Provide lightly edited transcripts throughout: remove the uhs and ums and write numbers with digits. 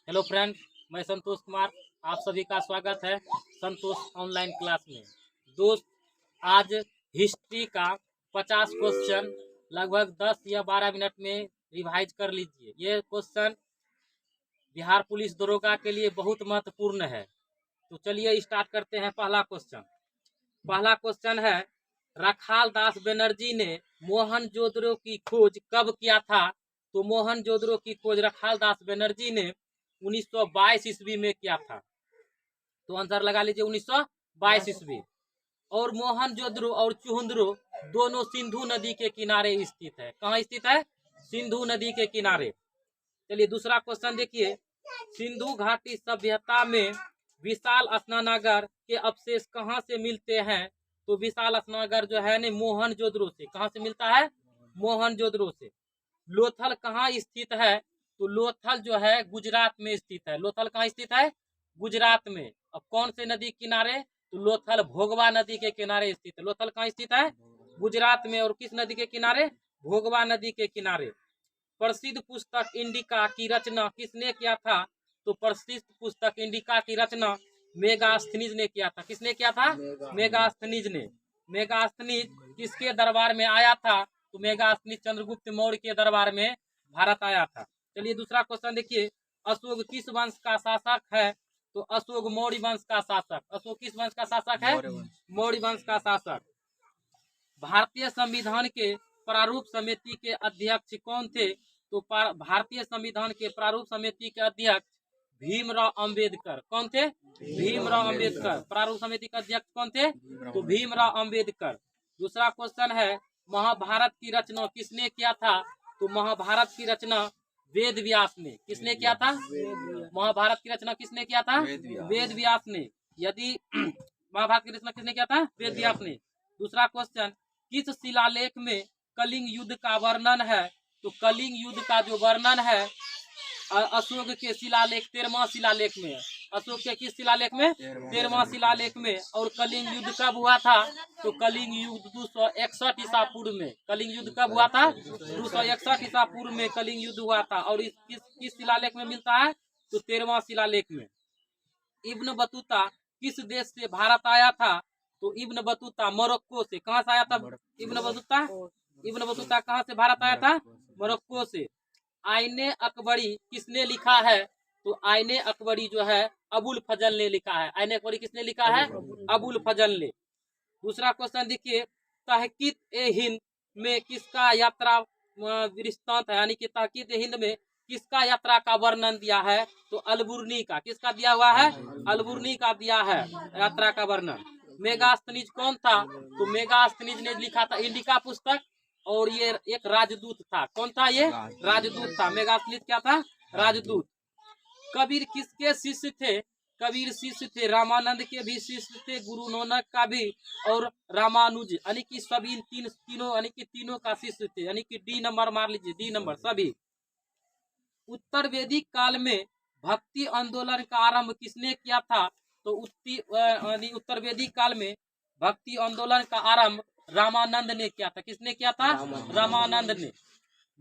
Hello friend, मैं संतोष कुमार। आप सभी का स्वागत है संतोष ऑनलाइन क्लास में। दोस्त, आज हिस्ट्री का 50 क्वेश्चन लगभग 10 या 12 मिनट में रिवाइज कर लीजिए। ये क्वेश्चन बिहार पुलिस दरोगा के लिए बहुत महत्वपूर्ण है। तो चलिए स्टार्ट करते हैं। पहला क्वेश्चन है, रखाल दास बनर्जी ने मोहनजोदड़ो की खोज कब किया था? तो मोहनजोदड़ो की खोज रखाल दास बनर्जी ने 1922 ईस्वी में किया था। तो आंसर लगा लीजिए 1922 ईस्वी। और मोहनजोदड़ो और चुहंदरो दोनों सिंधु नदी के किनारे स्थित है। कहाँ स्थित है? सिंधु नदी के किनारे। चलिए दूसरा क्वेश्चन देखिए, सिंधु घाटी सभ्यता में विशाल स्नानागार के अवशेष कहाँ से मिलते हैं? तो विशाल स्नानागार जो है न मोहनजोदड़ो से। कहाँ से मिलता है? मोहनजोदड़ो से। लोथल कहाँ स्थित है? तो लोथल जो है गुजरात में स्थित है। लोथल कहाँ स्थित है? गुजरात में। अब कौन से नदी किनारे? तो लोथल भोगवा नदी के किनारे स्थित है। लोथल कहाँ स्थित है? गुजरात में। और किस नदी के किनारे? भोगवा नदी के किनारे। प्रसिद्ध पुस्तक इंडिका की रचना किसने किया था? तो प्रसिद्ध पुस्तक इंडिका की रचना मेगास्थनीज ने किया था। किसने किया था? मेगास्थनीज ने। मेगास्थनीज किसके दरबार में आया था? तो मेगास्थनीज चंद्रगुप्त मौर्य के दरबार में भारत आया था। चलिए दूसरा क्वेश्चन देखिए, अशोक किस वंश का शासक है? तो अशोक मौर्य वंश का शासक। अशोक किस वंश का शासक है? मौर्य वंश का शासक। भारतीय संविधान के प्रारूप समिति के अध्यक्ष कौन थे? तो भारतीय संविधान के प्रारूप समिति के अध्यक्ष भीमराव अंबेडकर। कौन थे? भीमराव अंबेडकर। प्रारूप समिति के अध्यक्ष कौन थे? तो भीमराव अंबेडकर। दूसरा क्वेश्चन है, महाभारत की रचना किसने किया था? तो महाभारत की रचना वेद व्यास ने। किसने किया था? महाभारत की रचना किसने किया था? वेद व्यास ने। यदि महाभारत की रचना किसने किया था? वेद व्यास ने। दूसरा क्वेश्चन, किस शिलालेख में कलिंग युद्ध का वर्णन है? तो कलिंग युद्ध का जो वर्णन है अशोक के शिलालेख 13वां शिलालेख में है। अशोक के किस शिलालेख में? 13वां शिलालेख में। और कलिंग युद्ध कब हुआ था? तो कलिंग युद्ध 261 ईसा पूर्व में। कलिंग युद्ध कब हुआ था? 261 ईसा पूर्व में कलिंग युद्ध हुआ था। और किस शिलालेख में मिलता है? तो 13वां शिलालेख में। इब्न बतूता किस देश से भारत आया था? तो इब्न बतूता मोरक्को से। कहाँ से आया था इब्न बतूता? इब्न बतूता कहाँ से भारत आया था? मोरक्को से। आईने अकबरी किसने लिखा है? तो आईने अकबरी जो है अबुल फजल ने लिखा है। आईने अकबरी किसने लिखा है? अबुल फजल ने। दूसरा क्वेश्चन देखिए, तहकीक ए हिंद में किसका यात्रा वृत्तांत है? यानी कि तहकीक ए हिंद में किसका यात्रा का वर्णन दिया है? तो अलबुर्नी का। किसका दिया हुआ है? अलबुर्नी का दिया है यात्रा का वर्णन। मेगास्थनीज कौन था? तो मेगास्थनीज ने लिखा था इंडिका पुस्तक। और ये एक राजदूत था। कौन था ये? राजदूत था। मेगास्थनीज क्या था? राजदूत। कबीर किसके शिष्य थे? कबीर शिष्य थे रामानंद के भी शिष्य थे, गुरु नानक का भी, और रामानुज। यानी कि सभी तीनों यानी कि तीनों का शिष्य थे। यानी कि डी नंबर मार लीजिए, डी नंबर सभी। उत्तर वैदिक काल में भक्ति आंदोलन का आरंभ किसने किया था? तो उत्तर वैदिक काल में भक्ति आंदोलन का आरंभ रामानंद ने किया था। किसने किया था? रामानंद ने।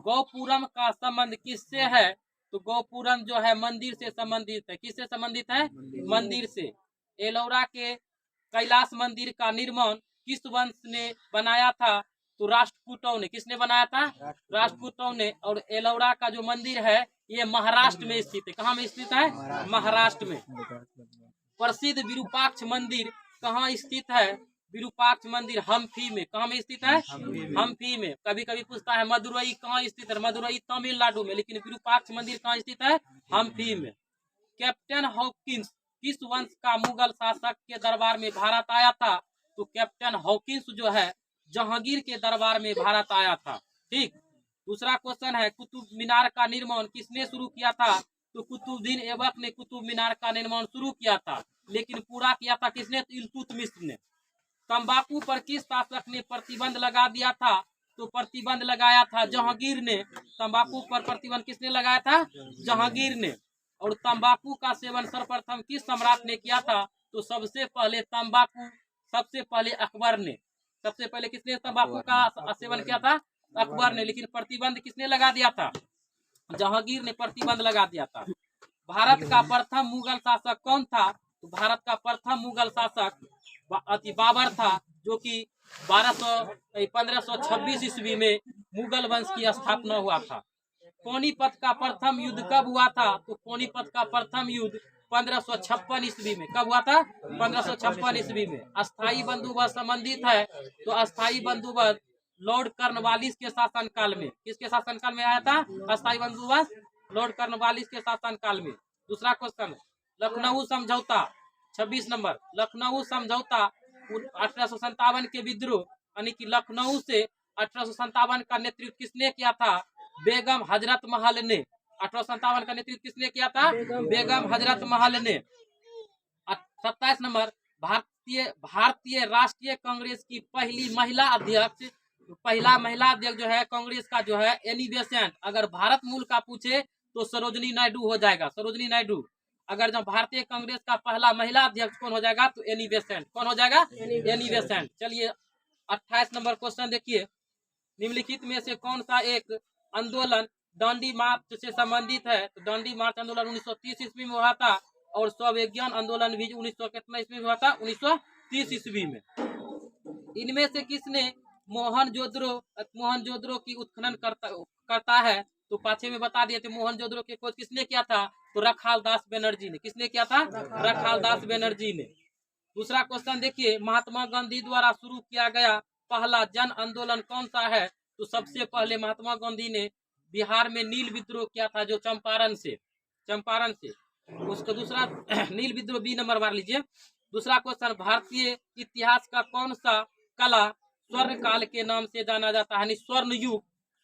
गौपुरम का संबंध किससे है? तो गौपुरम जो है मंदिर से संबंधित है। किससे संबंधित है? मंदिर से। एलोरा के कैलाश मंदिर का निर्माण किस वंश ने बनाया था? तो राष्ट्रकूटों ने। किसने बनाया था? राष्ट्रकूटों ने। और एलोरा का जो मंदिर है ये महाराष्ट्र में स्थित है। कहाँ में स्थित है? महाराष्ट्र में। प्रसिद्ध विरूपाक्ष मंदिर कहाँ स्थित है? विरूपाक्ष मंदिर हम्पी में। कहाँ में स्थित है? हम्पी में। कभी कभी पूछता है मदुरई कहाँ स्थित है? मदुरई तमिलनाडु में। लेकिन विरूपाक्ष मंदिर कहाँ स्थित है? हम्पी में। कैप्टन हॉकिंस किस वंश का मुगल शासक के दरबार में भारत आया था? तो कैप्टन हॉकिंस जो है जहांगीर के दरबार में भारत आया था। ठीक। दूसरा क्वेश्चन है, कुतुब मीनार का निर्माण किसने शुरू किया था? तो कुतुबुद्दीन ऐबक ने कुतुब मीनार का निर्माण शुरू किया था। लेकिन पूरा किया था किसने? इल्तुतमिश ने। तंबाकू पर किस शासक ने प्रतिबंध लगा दिया था? तो प्रतिबंध लगाया था जहांगीर ने। तंबाकू पर प्रतिबंध किसने लगाया था? जहांगीर ने। और तंबाकू का सेवन सर्वप्रथम किस सम्राट ने किया था? तो सबसे पहले तंबाकू सबसे पहले अकबर ने। सबसे पहले किसने तंबाकू का सेवन किया था? अकबर ने। लेकिन प्रतिबंध किसने लगा दिया था? जहांगीर ने प्रतिबंध लगा दिया था। भारत का प्रथम मुगल शासक कौन था? तो भारत का प्रथम मुगल शासक बाबर था, जो कि 1526 ईस्वी में मुगल वंश की स्थापना हुआ था। पानीपत का प्रथम युद्ध कब हुआ था? तो पानीपत का प्रथम युद्ध 1556 ईस्वी में। कब हुआ था? 1556 ईस्वी में। अस्थाई बंदोबस्त संबंधित है, तो अस्थाई बंदोबस्त लॉर्ड कर्नवालिस के शासनकाल में। किसके शासनकाल में आया था अस्थाई बंदोबस्त? लॉर्ड कर्नवालिस के शासनकाल में। दूसरा क्वेश्चन, लखनऊ समझौता 26 नंबर। लखनऊ समझौता 1857 के विद्रोह यानी कि लखनऊ से 1857 का नेतृत्व किसने किया था? बेगम हजरत महल ने। 1857 का नेतृत्व किसने किया था? बेगम हजरत महल ने। 27 नंबर, भारतीय राष्ट्रीय कांग्रेस की पहला महिला अध्यक्ष जो है कांग्रेस का, जो है एनी बेसेंट। अगर भारत मूल का पूछे तो सरोजनी नायडू हो जाएगा, सरोजनी नायडू। अगर जब भारतीय कांग्रेस का पहला महिला अध्यक्ष कौन हो जाएगा? तो एनी बेसेंट। कौन हो जाएगा? Annie Besant. चलिए 28 नंबर क्वेश्चन देखिए, निम्नलिखित में से कौन सा एक आंदोलन दांडी मार्च से संबंधित है? तो दांडी मार्च आंदोलन 1930 ईस्वी में हुआ था, और स्वविज्ञान आंदोलन भी 1900 कितना ईस्वी में हुआ था? 1930 ईस्वी में। इनमें से किसने मोहनजोदड़ो की उत्खनन करता है? तो पाछे में बता दिए थे मोहनजोदड़ो की खोज किसने किया था? तो रखाल दास बनर्जी ने। किसने किया था? रखाल दास बनर्जी ने। दूसरा क्वेश्चन देखिए, महात्मा गांधी द्वारा शुरू किया गया पहला जन आंदोलन कौन सा है? तो सबसे पहले महात्मा गांधी ने बिहार में नील विद्रोह किया था, जो चंपारण से। उसका दूसरा नील विद्रोह, बी नंबर मार लीजिए। दूसरा क्वेश्चन, भारतीय इतिहास का कौन सा कला स्वर्ण काल के नाम से जाना जाता है?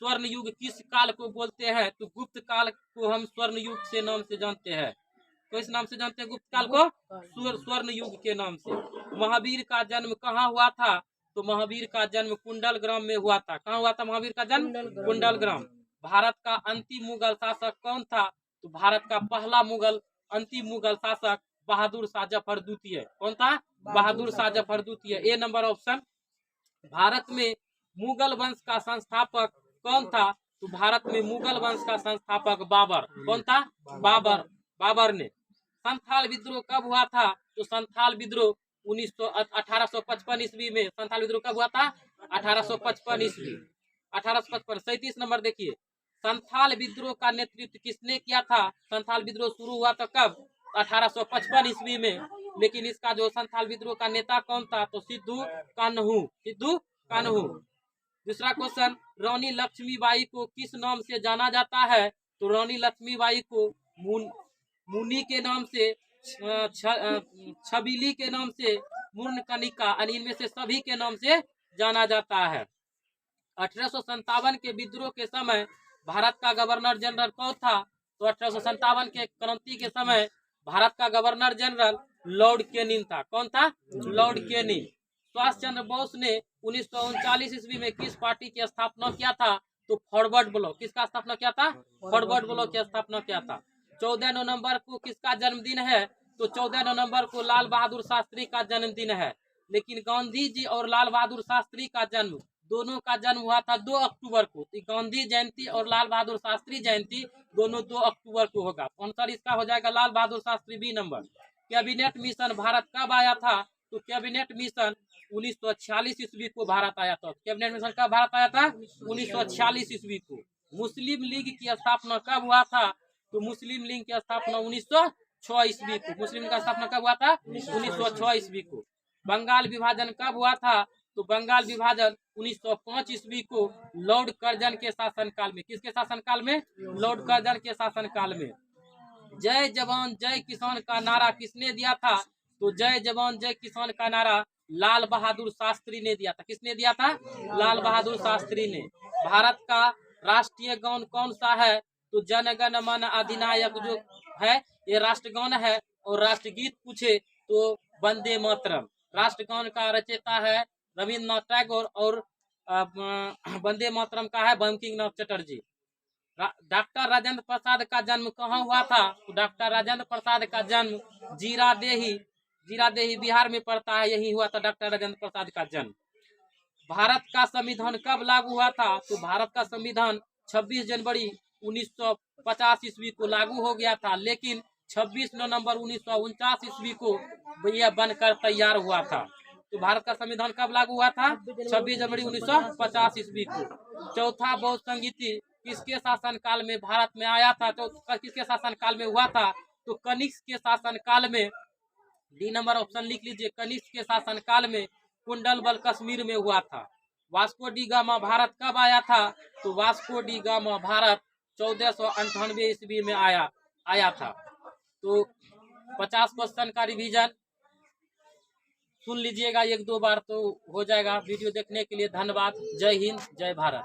स्वर्ण युग किस काल को बोलते हैं? तो गुप्त काल को हम स्वर्ण युग से नाम से जानते हैं। तो इस नाम से जानते हैं गुप्त काल को? स्वर्ण युग के नाम से। महावीर का जन्म कहाँ हुआ था? तो महावीर का जन्म कुंडल ग्राम में हुआ था। कहाँ हुआ था महावीर का जन्म? कुंडल ग्राम। भारत का अंतिम मुगल शासक कौन था? तो भारत का पहला अंतिम मुगल शासक बहादुर शाह जफर द्वितीय। कौन था? बहादुर शाह जफर द्वितीय। ए नंबर ऑप्शन। भारत में मुगल वंश का संस्थापक कौन था? तो भारत में मुगल वंश का संस्थापक बाबर। कौन था? बाबर ने। संथाल विद्रोह कब हुआ था? तो संथाल विद्रोह 1855 ईस्वी में। संथाल विद्रोह कब हुआ था? 1855 ईस्वी। 1855। 37 नंबर देखिए, संथाल विद्रोह का नेतृत्व किसने किया था? संथाल विद्रोह शुरू हुआ था कब? 1855 ईस्वी में। लेकिन इसका जो संथाल विद्रोह का नेता कौन था? तो सिद्धू कान्हू। दूसरा क्वेश्चन, रानी लक्ष्मीबाई को किस नाम से जाना जाता है? तो रानी लक्ष्मीबाई को मुनि के नाम से, छबीली के नाम से, मुर्नकनिका, इनमें से सभी के नाम से जाना जाता है। 1857 के विद्रोह के समय भारत का गवर्नर जनरल कौन था? तो 1857 के क्रांति के समय भारत का गवर्नर जनरल लॉर्ड कैनिंग था। कौन था? Lord Canning. सुभाष चंद्र बोस ने 1939 ईस्वी में किस पार्टी की स्थापना किया था? तो फॉरवर्ड ब्लॉक। किसका स्थापना किया था? फॉरवर्ड ब्लॉक की स्थापना किया था। 14 नवंबर को किसका जन्मदिन है? तो 14 नवंबर को लाल बहादुर शास्त्री का जन्मदिन है। लेकिन गांधी जी और लाल बहादुर शास्त्री का जन्म, दोनों का जन्म हुआ था 2 अक्टूबर को। तो गांधी जयंती और लाल बहादुर शास्त्री जयंती दोनों 2 अक्टूबर को होगा। आंसर इसका हो जाएगा Lal Bahadur Shastri, B number. Cabinet mission Bharat कब आया था? तो कैबिनेट मिशन 1946 ईस्वी को भारत आया था। कैबिनेट मिशन कब भारत आया था? 1946 ईस्वी को। मुस्लिम लीग की स्थापना कब हुआ था? तो मुस्लिम लीग की स्थापना 1906 ईस्वी को। मुस्लिम लीग का स्थापना कब हुआ था? 1906 ईस्वी को। बंगाल विभाजन कब हुआ था? तो बंगाल विभाजन 1905 ईस्वी को लॉर्ड कर्जन के शासनकाल में। किसके शासनकाल में? लॉर्ड कर्जन के शासनकाल में। जय जवान जय किसान का नारा किसने दिया था? तो जय जवान जय किसान का नारा लाल बहादुर शास्त्री ने दिया था। किसने दिया था? लाल बहादुर शास्त्री ने। भारत का राष्ट्रीय गान कौन सा है? तो जन गण मन अधिनायक जो है ये राष्ट्रगान है। और राष्ट्रगीत पूछे तो वंदे मातरम। राष्ट्रगान का रचयिता है रविन्द्रनाथ टैगोर, और वंदे मातरम का है बंकिम चंद्र चटर्जी। डॉक्टर राजेंद्र प्रसाद का जन्म कहाँ हुआ था? तो डॉक्टर राजेंद्र प्रसाद का जन्म जीरादेही बिहार में पड़ता है, यही हुआ था डॉक्टर राजेंद्र प्रसाद का जन्म। भारत का संविधान कब लागू हुआ था? तो भारत का संविधान 26 जनवरी 1950 ईस्वी को लागू हो गया था। लेकिन 26 नवंबर 1949 ईस्वी को यह बनकर तैयार हुआ था। तो भारत का संविधान कब लागू हुआ था? 26 जनवरी 1950 ईस्वी को। चौथा बौद्ध संगीति किसके शासन काल में भारत में आया था? तो किसके शासन काल में हुआ था? तो कनिष्क के शासन काल में। डी नंबर ऑप्शन लिख लीजिए, कनिष्क के शासन काल में कुंडल बल कश्मीर में हुआ था। वास्को डी गामा भारत कब आया था? तो वास्को डी गामा भारत 1498 ईस्वी में आया था। तो 50 क्वेश्चन का रिवीजन सुन लीजिएगा 1-2 बार तो हो जाएगा। वीडियो देखने के लिए धन्यवाद। जय हिंद, जय भारत।